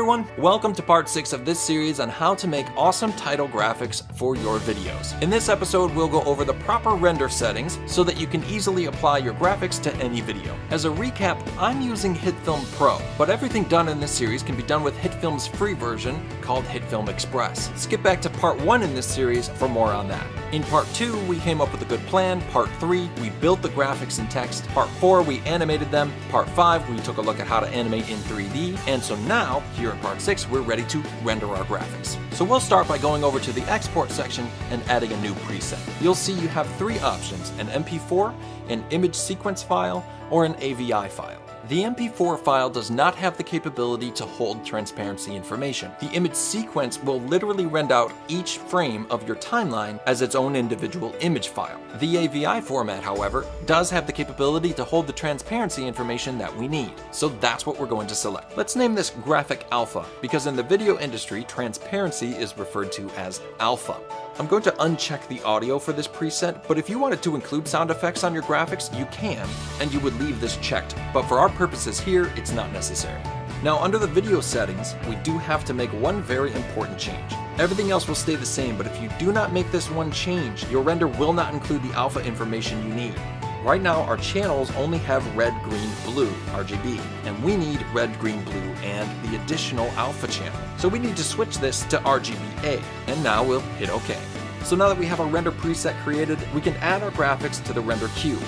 everyone, welcome to part 6 of this series on how to make awesome title graphics for your videos. In this episode, we'll go over the proper render settings so that you can easily apply your graphics to any video. As a recap, I'm using HitFilm Pro, but everything done in this series can be done with HitFilm's free version called HitFilm Express. Skip back to part 1 in this series for more on that. In part 2, we came up with a good plan. Part 3, we built the graphics and text. Part 4, we animated them. Part 5, we took a look at how to animate in 3D. And so now, here in part 6, we're ready to render our graphics. So we'll start by going over to the export section and adding a new preset. You'll see you have 3 options: an MP4, an image sequence file, or an AVI file. The MP4 file does not have the capability to hold transparency information. The image sequence will literally render out each frame of your timeline as its own individual image file. The AVI format, however, does have the capability to hold the transparency information that we need. So that's what we're going to select. Let's name this Graphic Alpha, because in the video industry, transparency is referred to as alpha. I'm going to uncheck the audio for this preset, but if you wanted to include sound effects on your graphics, you can, and you would leave this checked. But for our purposes here, it's not necessary. Now, under the video settings, we do have to make one very important change. Everything else will stay the same, but if you do not make this one change, your render will not include the alpha information you need. Right now, our channels only have red, green, blue, RGB, and we need red, green, blue, and the additional alpha channel. So we need to switch this to RGBA, and now we'll hit OK. So now that we have our render preset created, we can add our graphics to the render queue.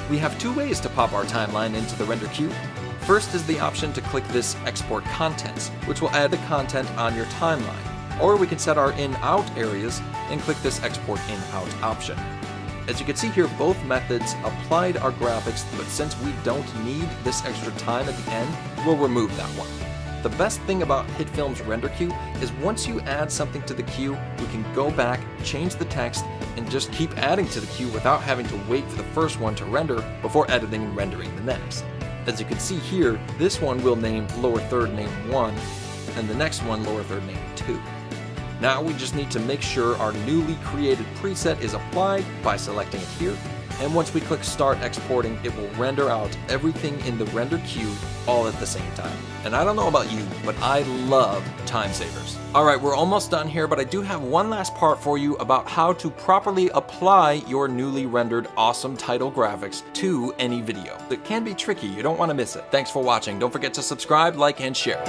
We have 2 ways to pop our timeline into the render queue. First is the option to click this Export Contents, which will add the content on your timeline. Or we can set our in-out areas and click this Export In-Out option. As you can see here, both methods applied our graphics, but since we don't need this extra time at the end, we'll remove that one. The best thing about HitFilm's render queue is once you add something to the queue, we can go back, change the text, and just keep adding to the queue without having to wait for the first one to render before editing and rendering the next. As you can see here, this one will name lower third name 1, and the next one lower third name 2. Now we just need to make sure our newly created preset is applied by selecting it here, and once we click Start Exporting, it will render out everything in the render queue all at the same time. And I don't know about you, but I love time savers. Alright, we're almost done here, but I do have one last part for you about how to properly apply your newly rendered awesome title graphics to any video. It can be tricky, you don't want to miss it. Thanks for watching. Don't forget to subscribe, like, and share.